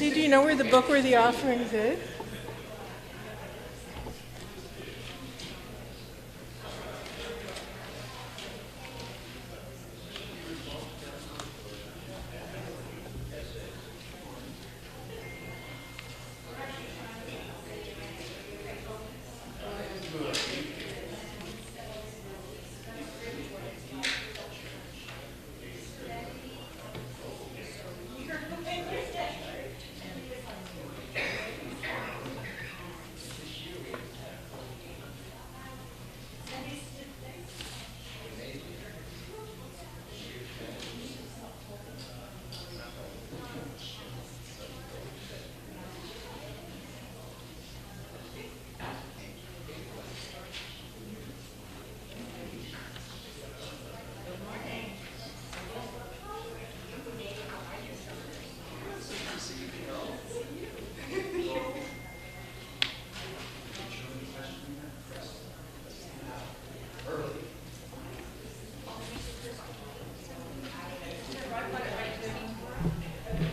Lindsay, do you know where the book Worthy Offerings is?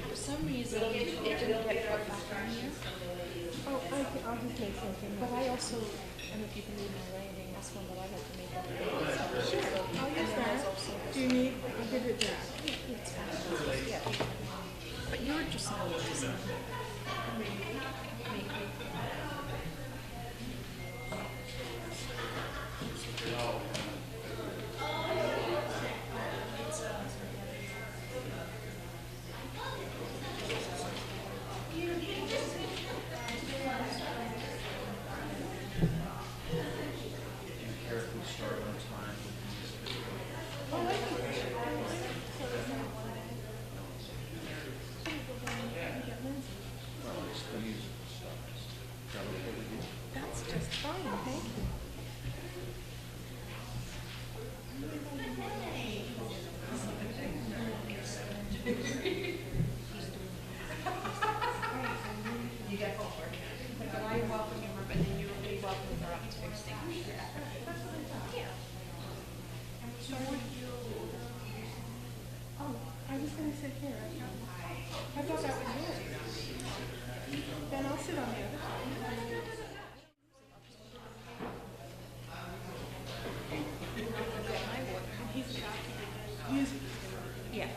For some reason, it didn't get put back on here. Oh, I'll just make something. But I also, and if you can read my writing, that's one that I have to make up. Sure. I'll use that. Do you need? I'll give it back. It's fine. Yeah. But you're just not listening. That's just fine, thank you. You get homework. But I welcome you, but then you will be welcome for us to extinguish. Yeah. So would you? Oh, I was going to sit here. I thought that was yours. Then I'll sit on the other side. He's got to be music. Yeah.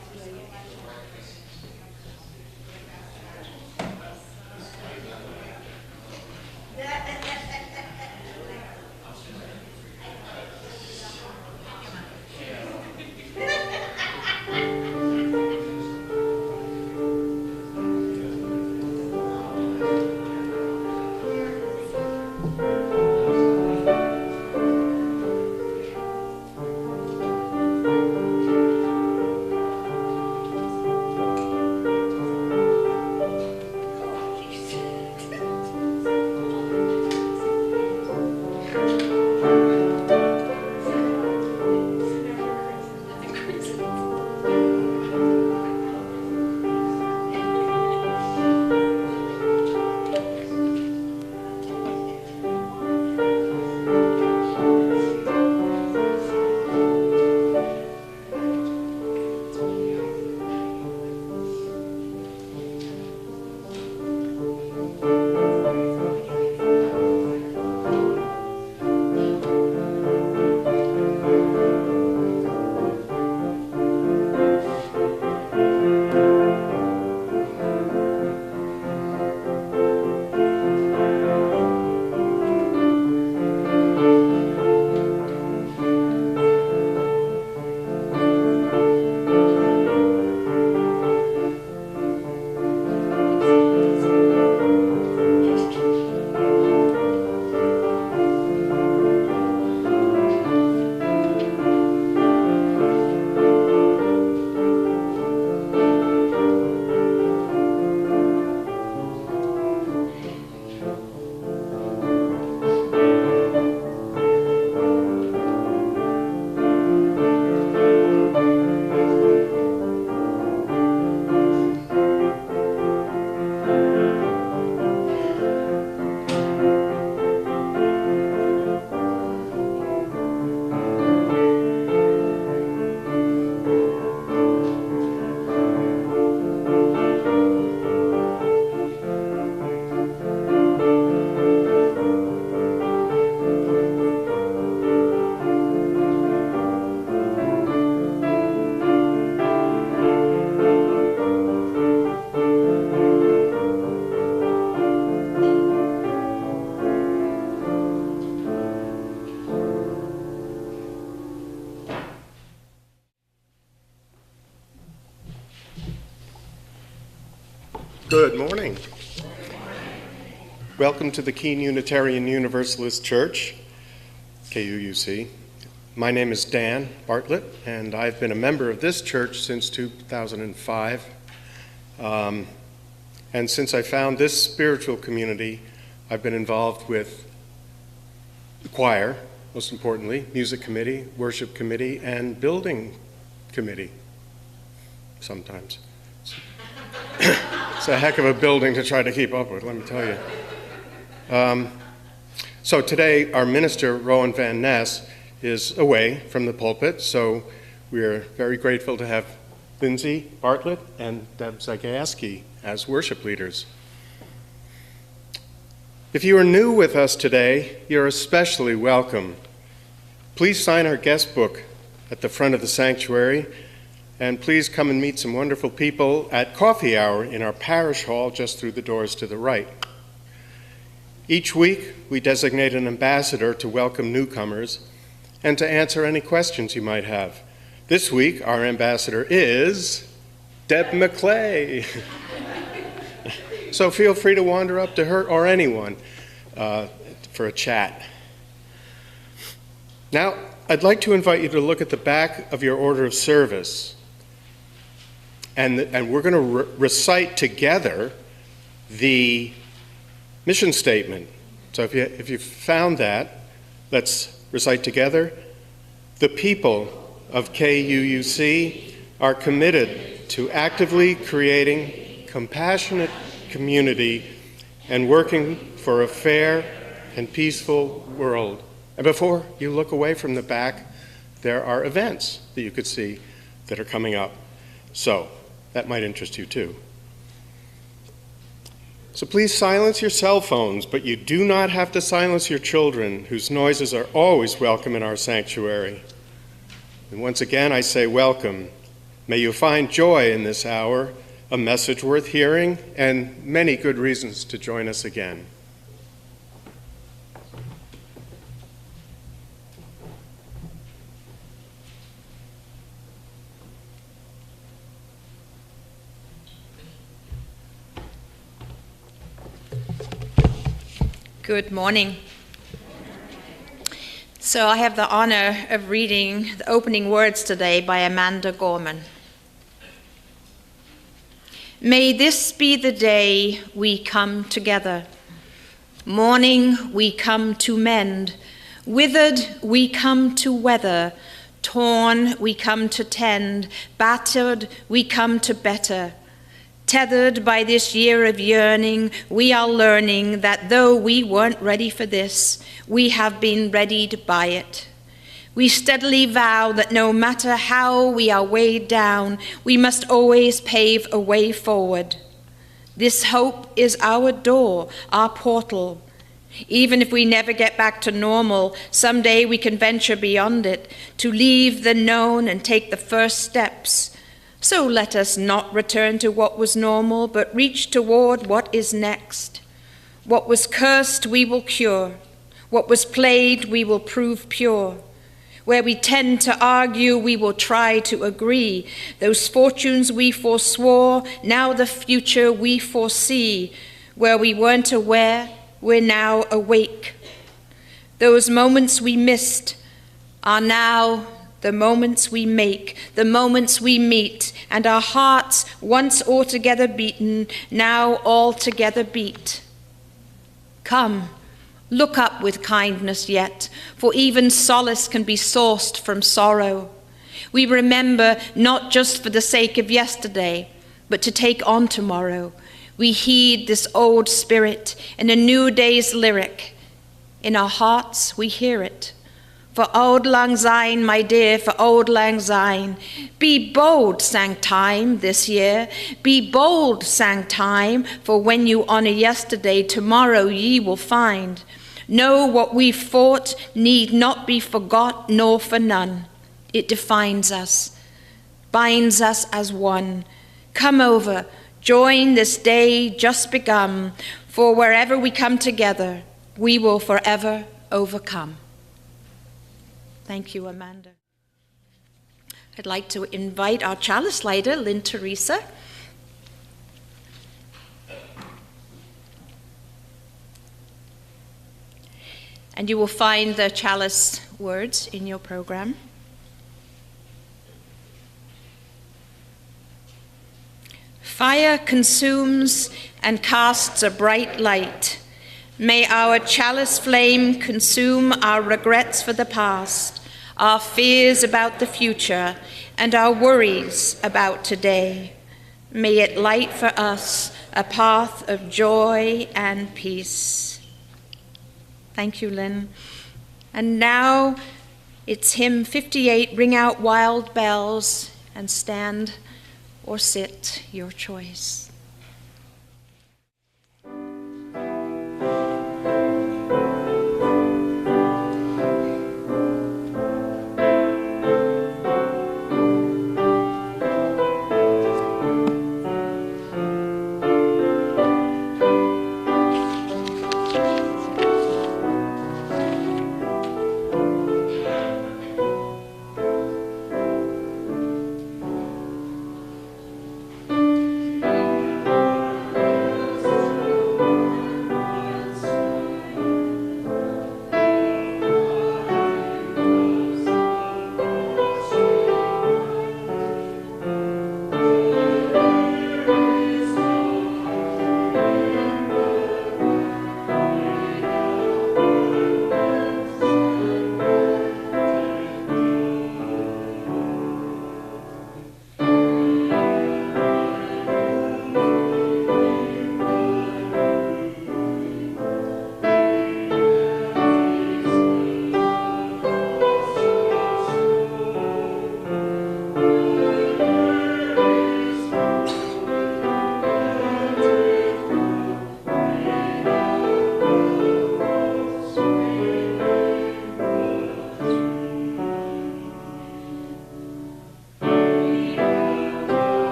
Good morning. Welcome to the Keene Unitarian Universalist Church, KUUC. My name is Dan Bartlett, and I've been a member of this church since 2005. And since I found this spiritual community, I've been involved with the choir, most importantly, music committee, worship committee, and building committee sometimes. It's a heck of a building to try to keep up with, let me tell you. So today, our minister, Rowan Van Ness, is away from the pulpit, so we're very grateful to have Lindsay Bartlett and Deb Zagaski as worship leaders. If you are new with us today, you're especially welcome. Please sign our guest book at the front of the sanctuary, and please come and meet some wonderful people at coffee hour in our parish hall just through the doors to the right. Each week, we designate an ambassador to welcome newcomers and to answer any questions you might have. This week, our ambassador is Deb McClay. So feel free to wander up to her or anyone for a chat. Now, I'd like to invite you to look at the back of your order of service. And we're going to recite together the mission statement. So if you've found that, let's recite together. The people of KUUC are committed to actively creating compassionate community and working for a fair and peaceful world. And before you look away from the back, there are events that you could see that are coming up. So that might interest you too. So please silence your cell phones, but you do not have to silence your children, whose noises are always welcome in our sanctuary. And once again, I say welcome. May you find joy in this hour, a message worth hearing, and many good reasons to join us again. Good morning. So I have the honor of reading the opening words today by Amanda Gorman. May this be the day we come together. Morning we come to mend, withered we come to weather, torn we come to tend, battered we come to better. Tethered by this year of yearning, we are learning that though we weren't ready for this, we have been readied by it. We steadily vow that no matter how we are weighed down, we must always pave a way forward. This hope is our door, our portal. Even if we never get back to normal, someday we can venture beyond it, to leave the known and take the first steps. So let us not return to what was normal, but reach toward what is next. What was cursed, we will cure. What was plagued, we will prove pure. Where we tend to argue, we will try to agree. Those fortunes we forswore, now the future we foresee. Where we weren't aware, we're now awake. Those moments we missed are now the moments we make, the moments we meet, and our hearts, once altogether beaten, now altogether beat. Come, look up with kindness yet, for even solace can be sourced from sorrow. We remember not just for the sake of yesterday, but to take on tomorrow. We heed this old spirit in a new day's lyric. In our hearts we hear it. For auld lang syne, my dear, for auld lang syne. Be bold, sang time this year. Be bold, sang time, for when you honor yesterday, tomorrow ye will find. Know what we fought need not be forgot nor for none. It defines us, binds us as one. Come over, join this day just begun, for wherever we come together, we will forever overcome. Thank you, Amanda. I'd like to invite our chalice lighter, Lynn Teresa. And you will find the chalice words in your program. Fire consumes and casts a bright light. May our chalice flame consume our regrets for the past, our fears about the future, and our worries about today. May it light for us a path of joy and peace. Thank you, Lynn. And now it's hymn 58, Ring Out Wild Bells, and stand or sit, your choice.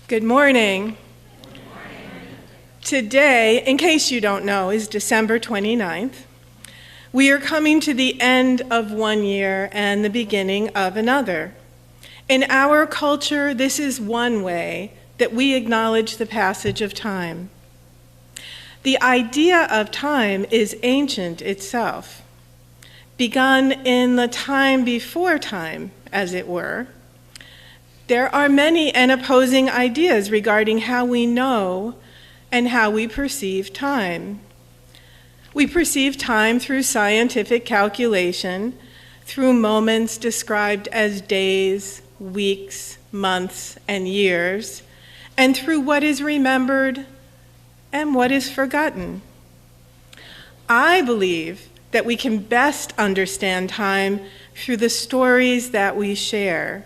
Good morning. Today, in case you don't know, is December 29th. We are coming to the end of one year and the beginning of another. In our culture, this is one way that we acknowledge the passage of time. The idea of time is ancient itself, begun in the time before time, as it were. There are many and opposing ideas regarding how we know and how we perceive time. We perceive time through scientific calculation, through moments described as days, weeks, months, and years, and through what is remembered and what is forgotten. I believe that we can best understand time through the stories that we share,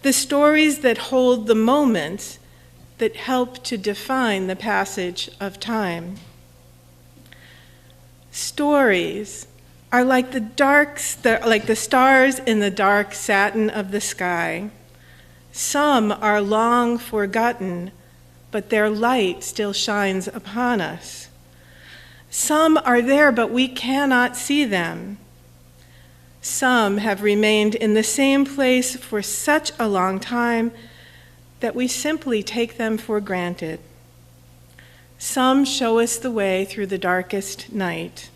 the stories that hold the moments that help to define the passage of time. Stories are like the stars in the dark satin of the sky. Some are long forgotten, but their light still shines upon us. Some are there, but we cannot see them. Some have remained in the same place for such a long time that we simply take them for granted. Some show us the way through the darkest night,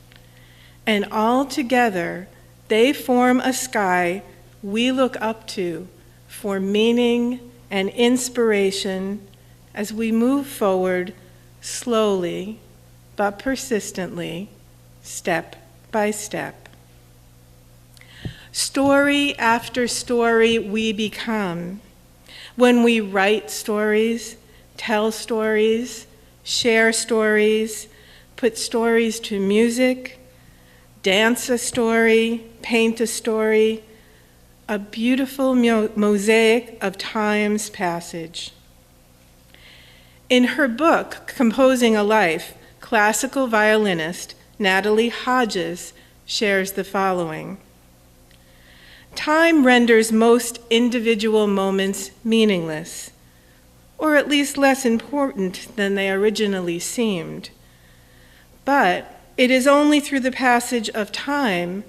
and all together they form a sky we look up to for meaning and inspiration as we move forward slowly but persistently, step by step. Story after story we become when we write stories, tell stories, share stories, put stories to music, dance a story, paint a story, a beautiful mosaic of time's passage. In her book, Composing a Life, classical violinist Natalie Hodges shares the following. Time renders most individual moments meaningless, or at least less important than they originally seemed. But it is only through the passage of time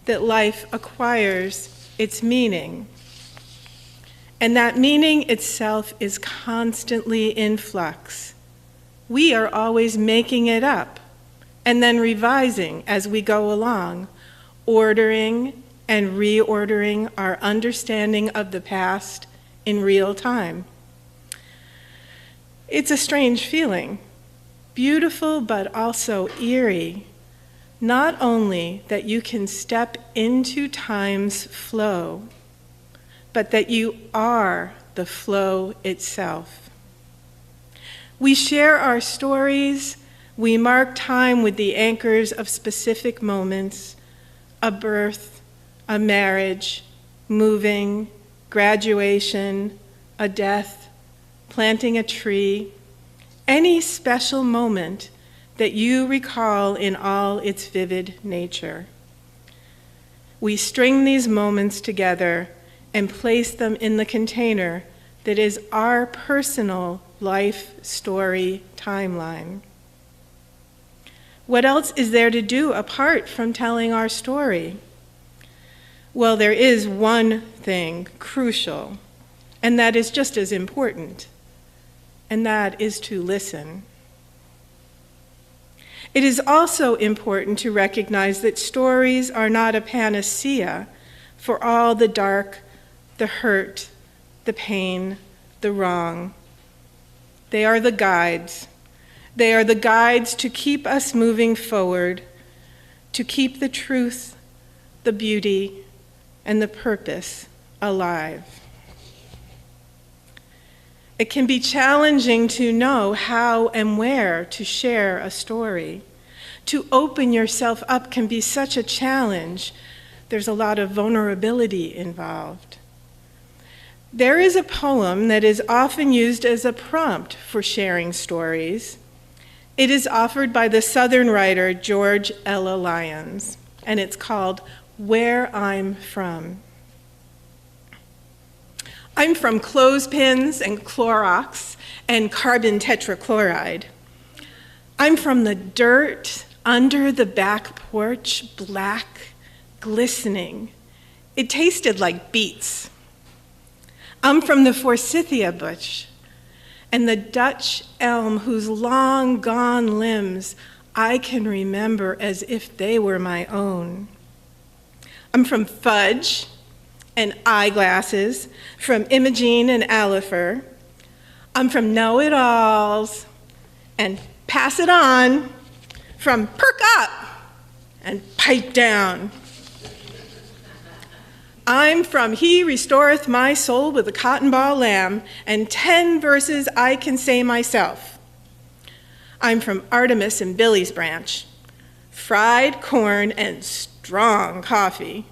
that life acquires its meaning. And that meaning itself is constantly in flux. We are always making it up and then revising as we go along, ordering and reordering our understanding of the past in real time. It's a strange feeling, beautiful but also eerie, not only that you can step into time's flow, but that you are the flow itself. We share our stories, we mark time with the anchors of specific moments, a birth, a marriage, moving, graduation, a death, planting a tree, any special moment that you recall in all its vivid nature. We string these moments together and place them in the container that is our personal life story timeline. What else is there to do apart from telling our story? Well, there is one thing crucial, and that is just as important, and that is to listen. It is also important to recognize that stories are not a panacea for all the dark, the hurt, the pain, the wrong. They are the guides. They are the guides to keep us moving forward, to keep the truth, the beauty, and the purpose alive. It can be challenging to know how and where to share a story. To open yourself up can be such a challenge. There's a lot of vulnerability involved. There is a poem that is often used as a prompt for sharing stories. It is offered by the Southern writer George Ella Lyons, and it's called Where I'm From. I'm from clothespins and Clorox and carbon tetrachloride. I'm from the dirt under the back porch, black, glistening. It tasted like beets. I'm from the forsythia bush and the Dutch elm whose long gone limbs I can remember as if they were my own. I'm from fudge and eyeglasses, from Imogene and Alifer. I'm from know-it-alls and pass it on, from perk up and pipe down. I'm from He restoreth my soul with a cotton ball lamb, and 10 verses I can say myself. I'm from Artemis and Billy's branch, fried corn and strong coffee.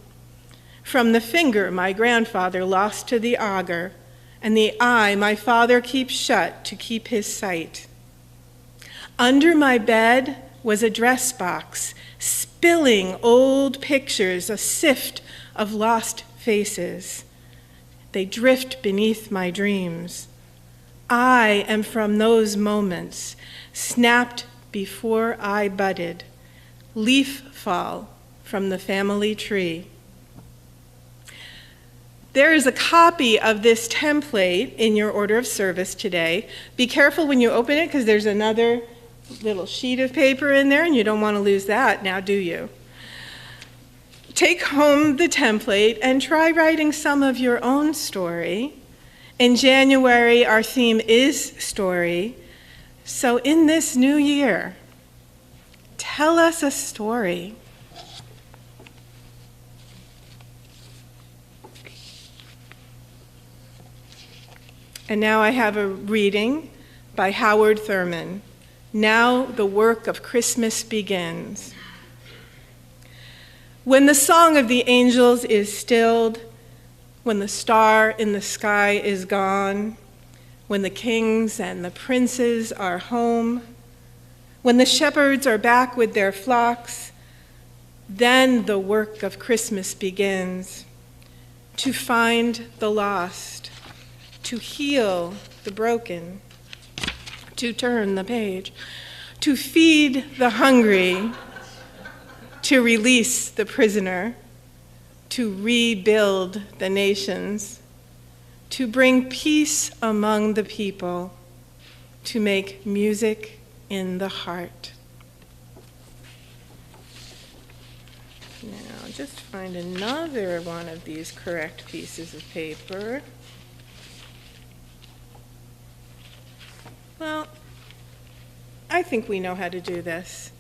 From the finger my grandfather lost to the auger, and the eye my father keeps shut to keep his sight. Under my bed was a dress box, spilling old pictures, a sift of lost faces. They drift beneath my dreams. I am from those moments, snapped before I budded, leaf fall from the family tree. There is a copy of this template in your order of service today. Be careful when you open it because there's another little sheet of paper in there and you don't want to lose that, now do you? Take home the template and try writing some of your own story. In January, our theme is story. So in this new year, tell us a story. And now I have a reading by Howard Thurman. Now the work of Christmas begins. When the song of the angels is stilled, when the star in the sky is gone, when the kings and the princes are home, when the shepherds are back with their flocks, then the work of Christmas begins, to find the lost, to heal the broken, to turn the page, to feed the hungry, to release the prisoner, to rebuild the nations, to bring peace among the people, to make music in the heart. Now, just find another one of these correct pieces of paper. Well, I think we know how to do this.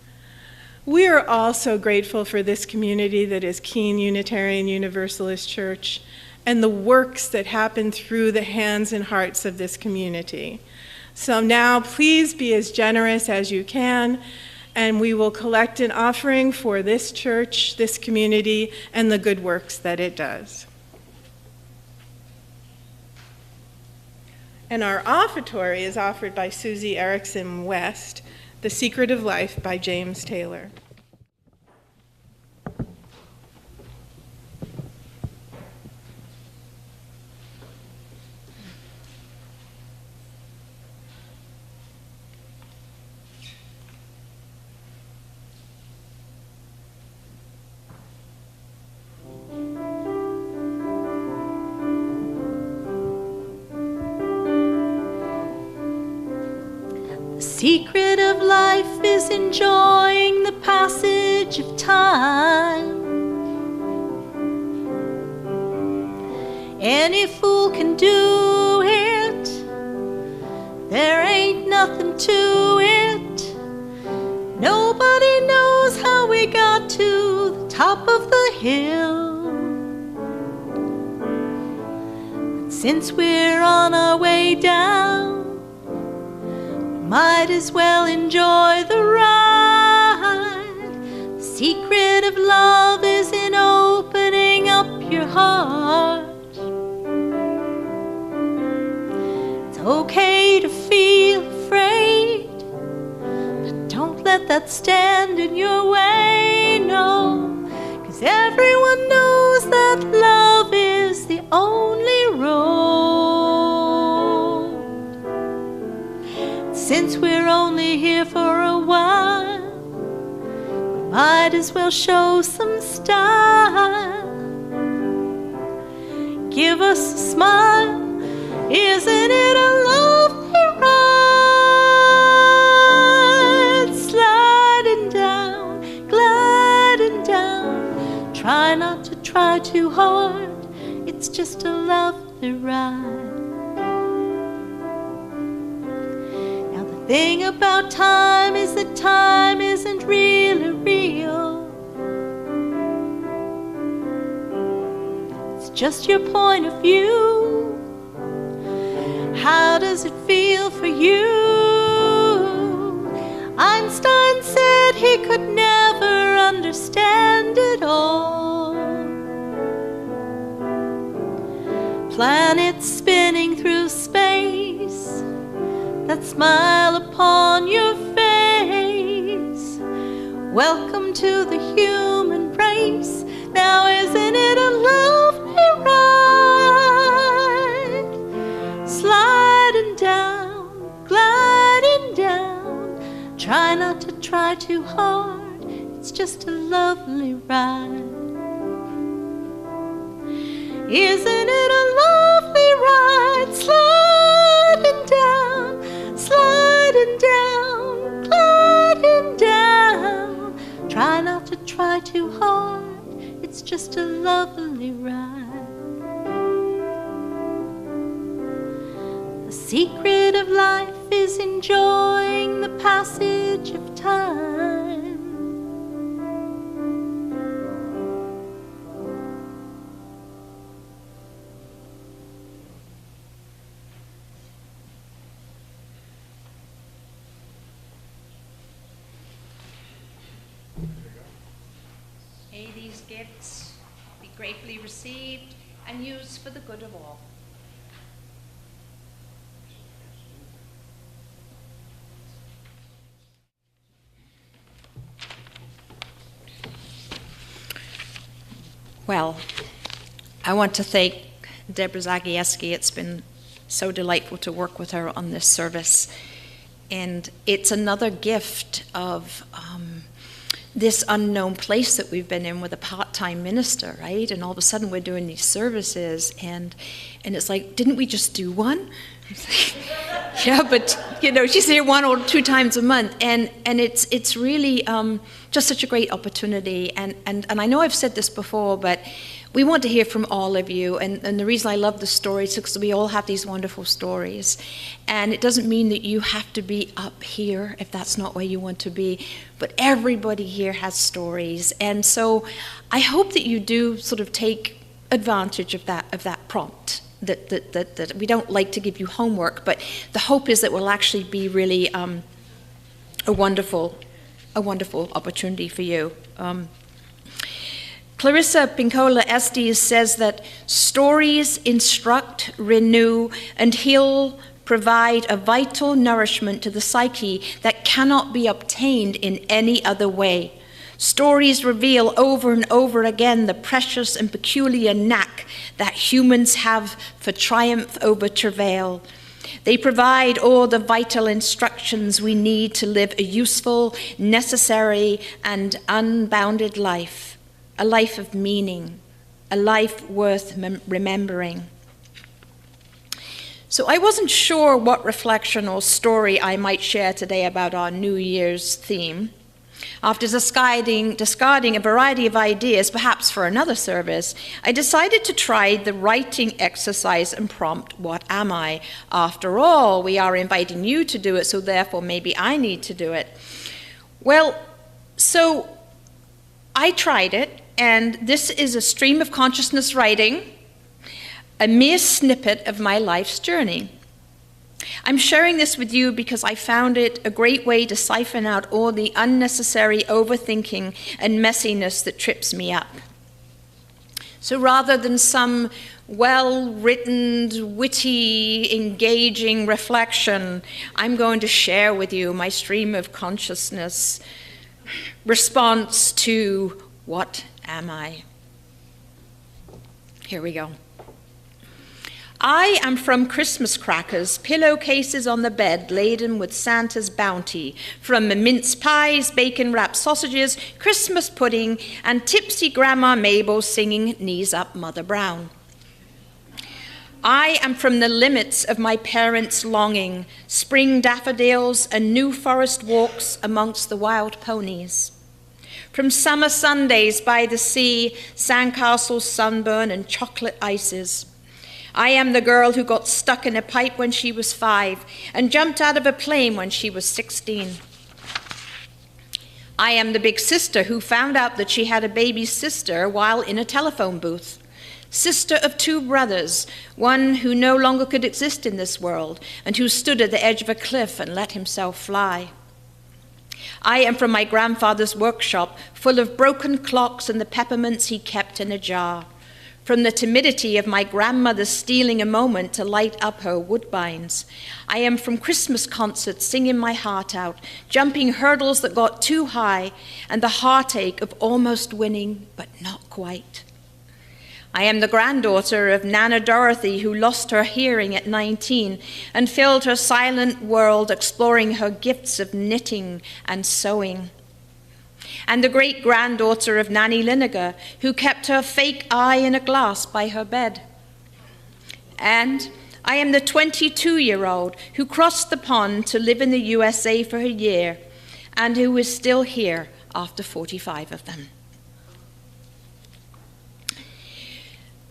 We are all so grateful for this community that is Keene Unitarian Universalist Church and the works that happen through the hands and hearts of this community. So now please be as generous as you can, and we will collect an offering for this church, this community, and the good works that it does. And our offertory is offered by Susie Erickson West, The Secret of Life by James Taylor. Secret of life is enjoying the passage of time. Any fool can do it. There ain't nothing to it. Nobody knows how we got to the top of the hill. But since we're on our way down, might as well enjoy the ride. The secret of love is in opening up your heart. It's okay to feel afraid, but don't let that stand in your way, no. 'Cause everyone knows that love is the only road. Since we're only here for a while, we might as well show some style. Give us a smile, isn't it a lovely ride? Sliding down, gliding down, try not to try too hard, it's just a lovely ride. The thing about time is that time isn't really real. It's just your point of view. How does it feel for you? Einstein said he could never understand it all. Planets spinning through space, that smile upon your face. Welcome to the human race. Now isn't it a lovely ride? Sliding down, gliding down, try not to try too hard, it's just a lovely ride. Isn't it a lovely ride? Sliding down, sliding down, gliding down. Try not to try too hard, it's just just a lovely ride. The secret of life is enjoying the passage of time. May these gifts be gratefully received and used for the good of all. Well, I want to thank Deborah Zagieski. It's been so delightful to work with her on this service. And it's another gift of this unknown place that we've been in with a part-time minister, right? And all of a sudden we're doing these services, and it's like, didn't we just do one? Yeah, but she's here 1 or 2 times a month, and it's really just such a great opportunity. And I know I've said this before, but we want to hear from all of you, and the reason I love the stories is because we all have these wonderful stories. And it doesn't mean that you have to be up here if that's not where you want to be, but everybody here has stories. And so I hope that you do sort of take advantage of that prompt. That we don't like to give you homework, but the hope is that will actually be really a wonderful opportunity for you. Clarissa Pinkola Estes says that stories instruct, renew, and heal, provide a vital nourishment to the psyche that cannot be obtained in any other way. Stories reveal over and over again the precious and peculiar knack that humans have for triumph over travail. They provide all the vital instructions we need to live a useful, necessary, and unbounded life. A life of meaning, a life worth remembering. So I wasn't sure what reflection or story I might share today about our New Year's theme. After discarding a variety of ideas, perhaps for another service, I decided to try the writing exercise and prompt, what am I? After all, we are inviting you to do it, so therefore maybe I need to do it. Well, so I tried it, and this is a stream of consciousness writing, a mere snippet of my life's journey. I'm sharing this with you because I found it a great way to siphon out all the unnecessary overthinking and messiness that trips me up. So rather than some well-written, witty, engaging reflection, I'm going to share with you my stream of consciousness response to what am I? Here we go. I am from Christmas crackers, pillowcases on the bed laden with Santa's bounty, from mince pies, bacon-wrapped sausages, Christmas pudding, and tipsy Grandma Mabel singing Knees Up, Mother Brown. I am from the limits of my parents' longing, spring daffodils and new forest walks amongst the wild ponies. From summer Sundays by the sea, sandcastles, sunburn, and chocolate ices. I am the girl who got stuck in a pipe when she was 5 and jumped out of a plane when she was 16. I am the big sister who found out that she had a baby sister while in a telephone booth. Sister of 2 brothers, one who no longer could exist in this world and who stood at the edge of a cliff and let himself fly. I am from my grandfather's workshop, full of broken clocks and the peppermints he kept in a jar. From the timidity of my grandmother stealing a moment to light up her woodbines. I am from Christmas concerts singing my heart out, jumping hurdles that got too high, and the heartache of almost winning, but not quite. I am the granddaughter of Nana Dorothy, who lost her hearing at 19 and filled her silent world exploring her gifts of knitting and sewing. And the great-granddaughter of Nanny Linegar, who kept her fake eye in a glass by her bed. And I am the 22-year-old who crossed the pond to live in the USA for a year, and who is still here after 45 of them.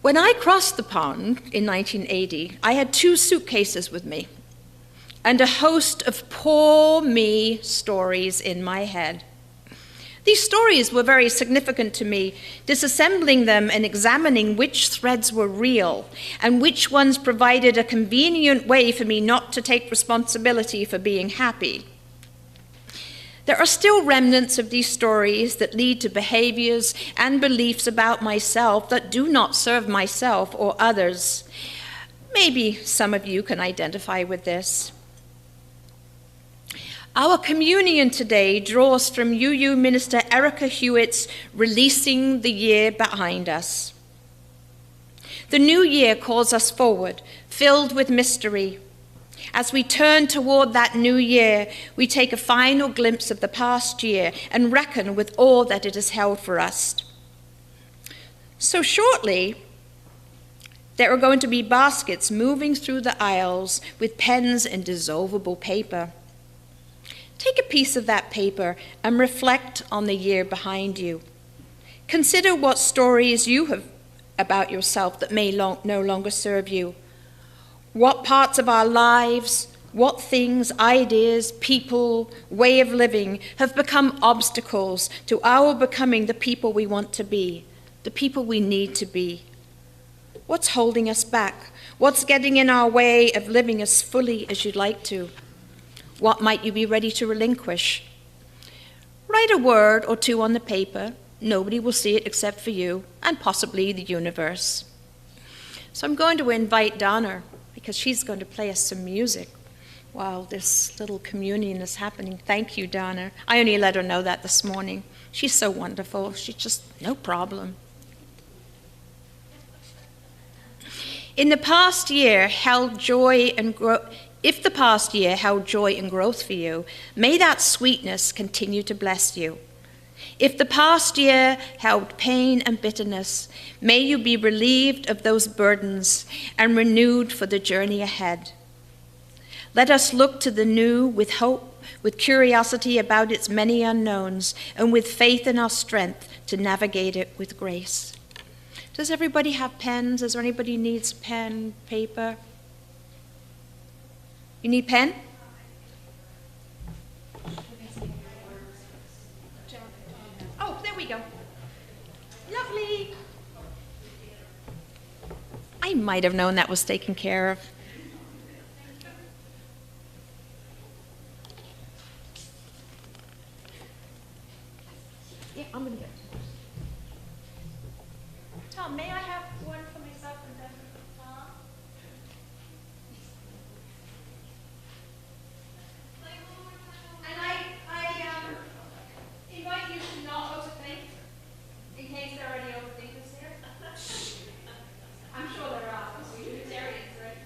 When I crossed the pond in 1980, I had 2 suitcases with me and a host of poor me stories in my head. These stories were very significant to me, disassembling them and examining which threads were real and which ones provided a convenient way for me not to take responsibility for being happy. There are still remnants of these stories that lead to behaviors and beliefs about myself that do not serve myself or others. Maybe some of you can identify with this. Our communion today draws from UU Minister Erica Hewitt's Releasing the Year Behind Us. The new year calls us forward, filled with mystery. As we turn toward that new year, we take a final glimpse of the past year and reckon with all that it has held for us. So shortly, there are going to be baskets moving through the aisles with pens and dissolvable paper. Take a piece of that paper and reflect on the year behind you. Consider what stories you have about yourself that may no longer serve you. What parts of our lives, what things, ideas, people, way of living have become obstacles to our becoming the people we want to be, the people we need to be? What's holding us back? What's getting in our way of living as fully as you'd like to? What might you be ready to relinquish? Write a word or 2 on the paper. Nobody will see it except for you and possibly the universe. So I'm going to invite Donna, because she's going to play us some music while this little communion is happening. Thank you, Donna. I only let her know that this morning. She's so wonderful. She's just no problem. In the past year held joy and If the past year held joy and growth for you, may that sweetness continue to bless you. If the past year held pain and bitterness, may you be relieved of those burdens and renewed for the journey ahead. Let us look to the new with hope, with curiosity about its many unknowns, and with faith in our strength to navigate it with grace. Does everybody have pens? Is there anybody who needs pen, paper? You need pen? Oh, there we go. Lovely. I might have known that was taken care of. Yeah, I'm going to get it. Tom, may I have one for myself and then for Tom? And I invite you to not overthink, in case there are any overthinkers here. I'm sure there are, because we're Unitarians, right?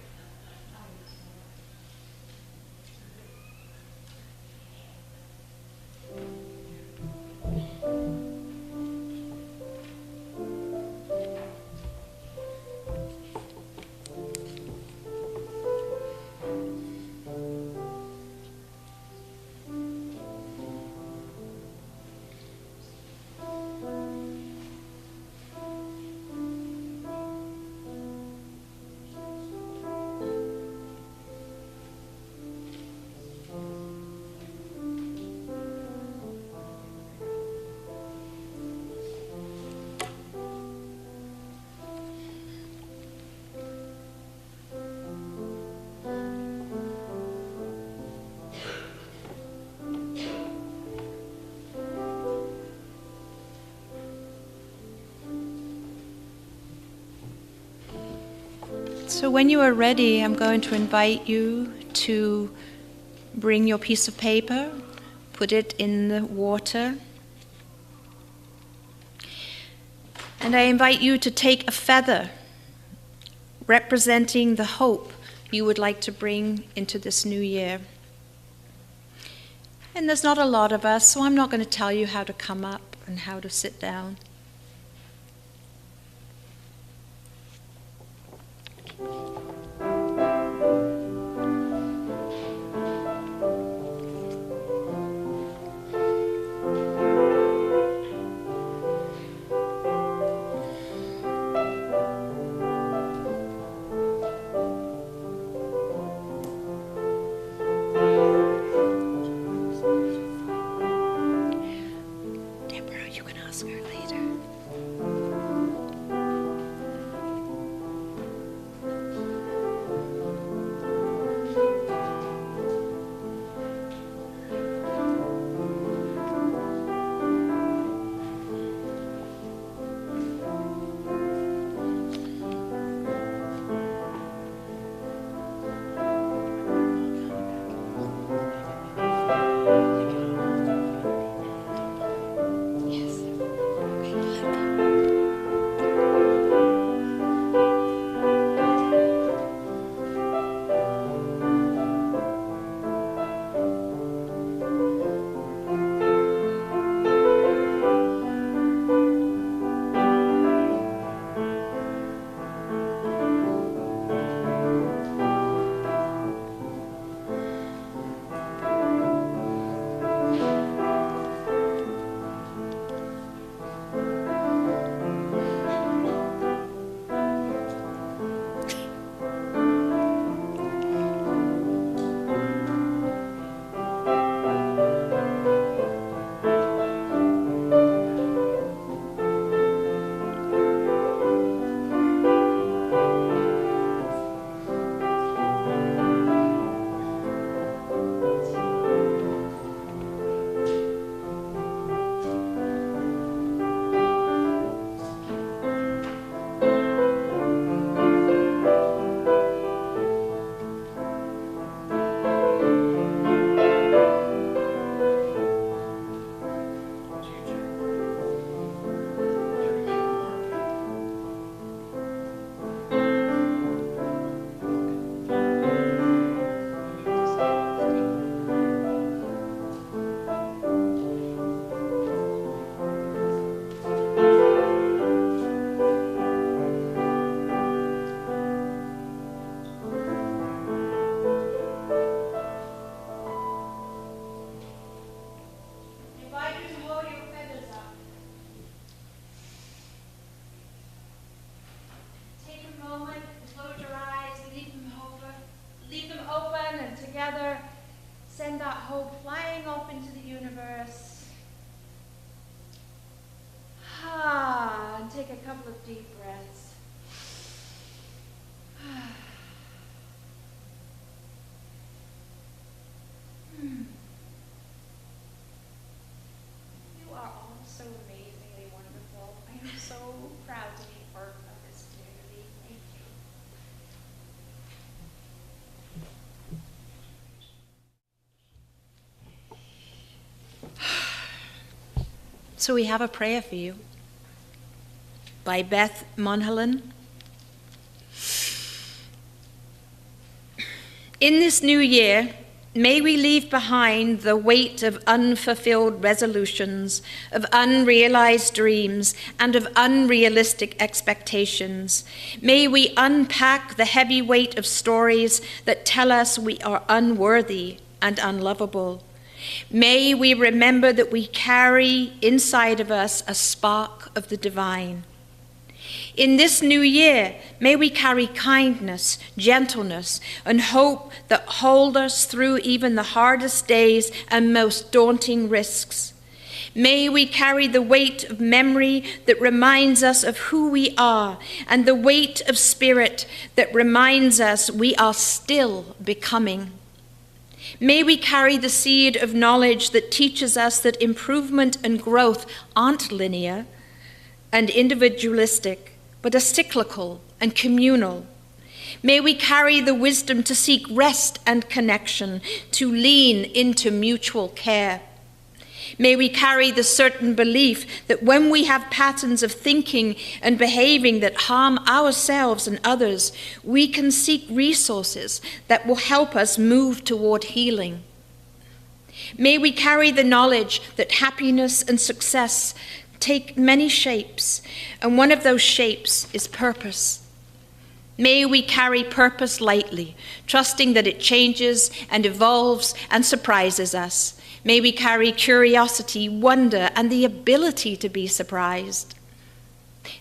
So when you are ready, I'm going to invite you to bring your piece of paper, put it in the water, and I invite you to take a feather representing the hope you would like to bring into this new year. And there's not a lot of us, so I'm not going to tell you how to come up and how to sit down. Send that hope flying up into the universe. And take a couple of deep breaths. You are all so amazingly wonderful. I am so proud to be part of this community. Thank you. So we have a prayer for you by Beth Monhelan. In this new year, may we leave behind the weight of unfulfilled resolutions, of unrealized dreams, and of unrealistic expectations. May we unpack the heavy weight of stories that tell us we are unworthy and unlovable. May we remember that we carry inside of us a spark of the divine. In this new year, may we carry kindness, gentleness, and hope that hold us through even the hardest days and most daunting risks. May we carry the weight of memory that reminds us of who we are, and the weight of spirit that reminds us we are still becoming. May we carry the seed of knowledge that teaches us that improvement and growth aren't linear and individualistic, but are cyclical and communal. May we carry the wisdom to seek rest and connection, to lean into mutual care. May we carry the certain belief that when we have patterns of thinking and behaving that harm ourselves and others, we can seek resources that will help us move toward healing. May we carry the knowledge that happiness and success take many shapes, and one of those shapes is purpose. May we carry purpose lightly, trusting that it changes and evolves and surprises us. May we carry curiosity, wonder, and the ability to be surprised.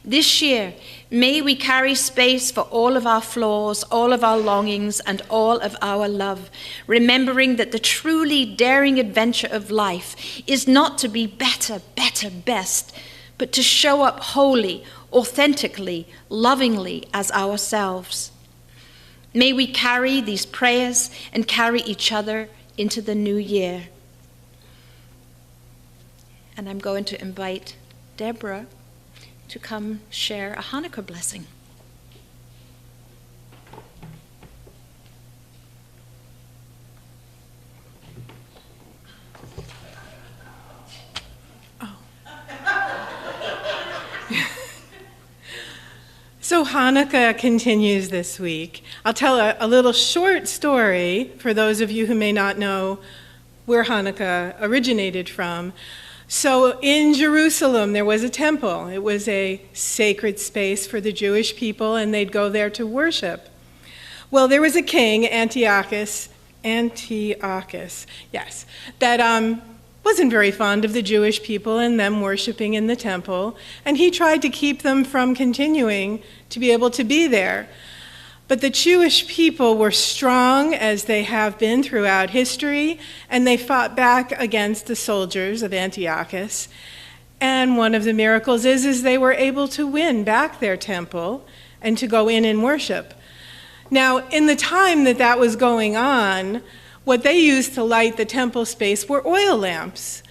This year, may we carry space for all of our flaws, all of our longings, and all of our love, remembering that the truly daring adventure of life is not to be better, best, but to show up wholly, authentically, lovingly as ourselves. May we carry these prayers and carry each other into the new year. And I'm going to invite Deborah to come share a Hanukkah blessing. So Hanukkah continues this week. I'll tell a little short story for those of you who may not know where Hanukkah originated from. So in Jerusalem, there was a temple. It was a sacred space for the Jewish people, and they'd go there to worship. Well, there was a king, Antiochus, yes, that wasn't very fond of the Jewish people and them worshiping in the temple, and he tried to keep them from continuing to be able to be there. But the Jewish people were strong, as they have been throughout history, and they fought back against the soldiers of Antiochus. And one of the miracles is they were able to win back their temple and to go in and worship. Now, in the time that was going on, what they used to light the temple space were oil lamps.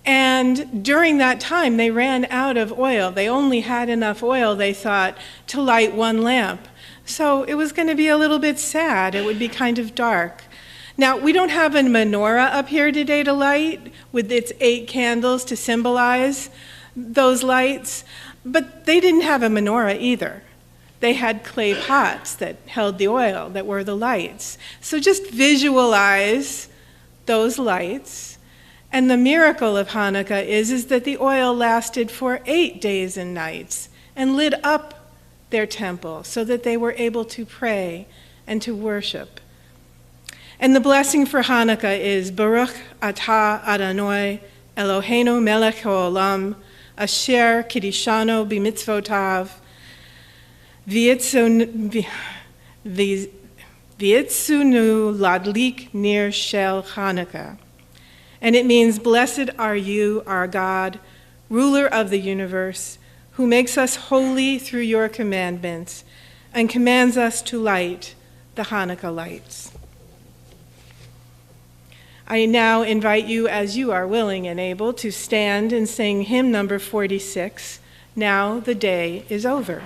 And during that time, they ran out of oil. They only had enough oil, they thought, to light one lamp. So it was going to be a little bit sad. It would be kind of dark. Now, we don't have a menorah up here today to light with its 8 candles to symbolize those lights, but they didn't have a menorah either. They had clay pots that held the oil, that were the lights. So just visualize those lights. And the miracle of Hanukkah is that the oil lasted for 8 days and nights and lit up their temple so that they were able to pray and to worship. And the blessing for Hanukkah is Baruch atah Adonai Eloheinu melech haolam asher kiddushanu b'mitzvotav V'yitzunu ladlik ner shel Hanukkah. And it means, blessed are you, our God, ruler of the universe, who makes us holy through your commandments and commands us to light the Hanukkah lights. I now invite you, as you are willing and able, to stand and sing hymn number 46, Now the Day is Over.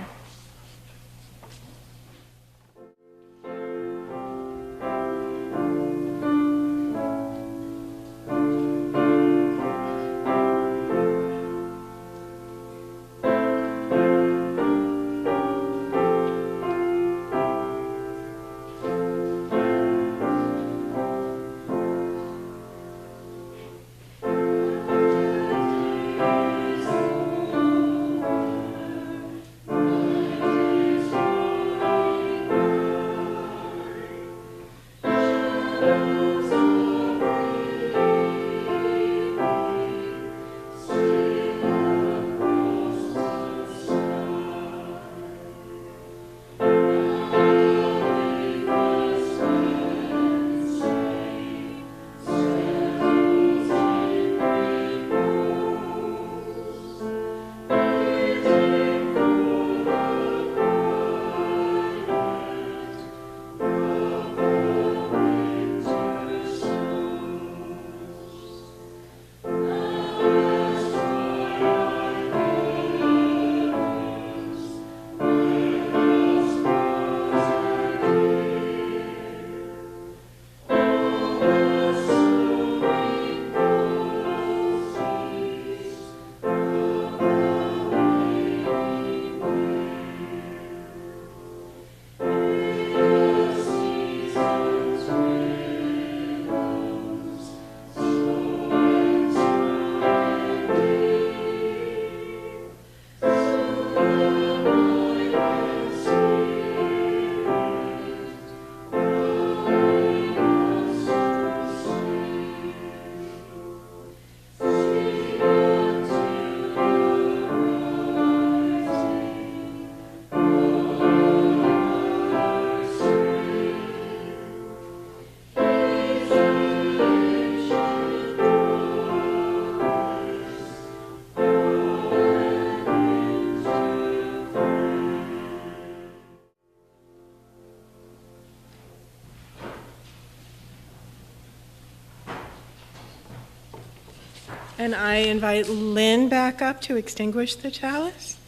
And I invite Lynn back up to extinguish the chalice.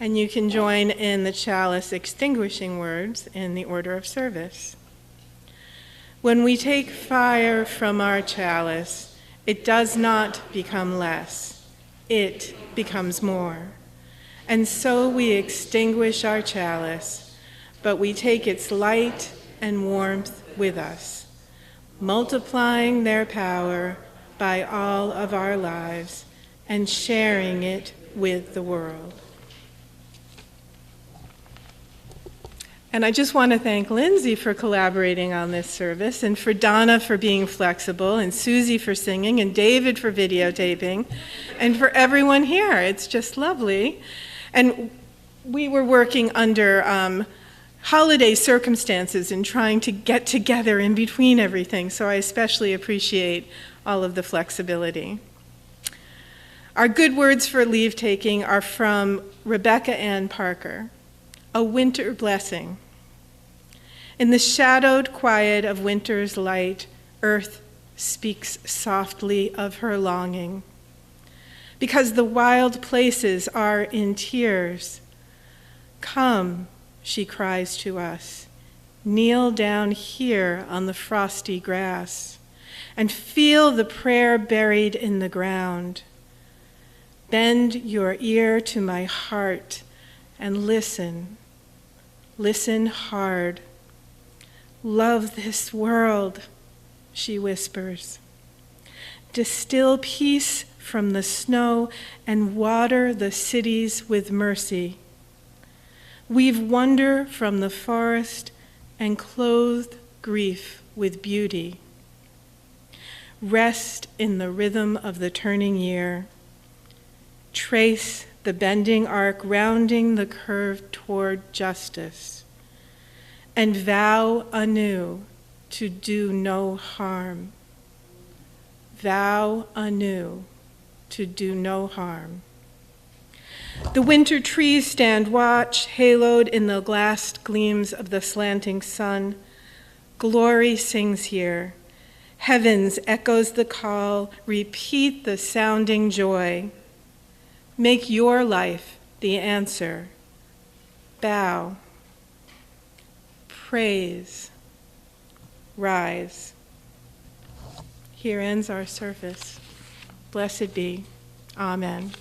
And you can join in the chalice extinguishing words in the order of service. When we take fire from our chalice, it does not become less, it becomes more. And so we extinguish our chalice, but we take its light and warmth with us, multiplying their power by all of our lives and sharing it with the world. And I just want to thank Lindsay for collaborating on this service, and for Donna for being flexible, and Susie for singing, and David for videotaping, and for everyone here. It's just lovely. And we were working under holiday circumstances and trying to get together in between everything, so I especially appreciate all of the flexibility. Our good words for leave taking are from Rebecca Ann Parker. A winter blessing. In the shadowed quiet of winter's light, earth speaks softly of her longing. Because the wild places are in tears, come, she cries to us, kneel down here on the frosty grass and feel the prayer buried in the ground. Bend your ear to my heart and listen. Listen hard. Love this world, she whispers. Distill peace from the snow and water the cities with mercy. Weave wonder from the forest and clothe grief with beauty. Rest in the rhythm of the turning year. Trace the bending arc rounding the curve toward justice, and vow anew to do no harm. Vow anew to do no harm. The winter trees stand watch, haloed in the glassed gleams of the slanting sun. Glory sings here. Heavens echoes the call, repeat the sounding joy. Make your life the answer. Bow. Praise. Rise. Here ends our service. Blessed be. Amen.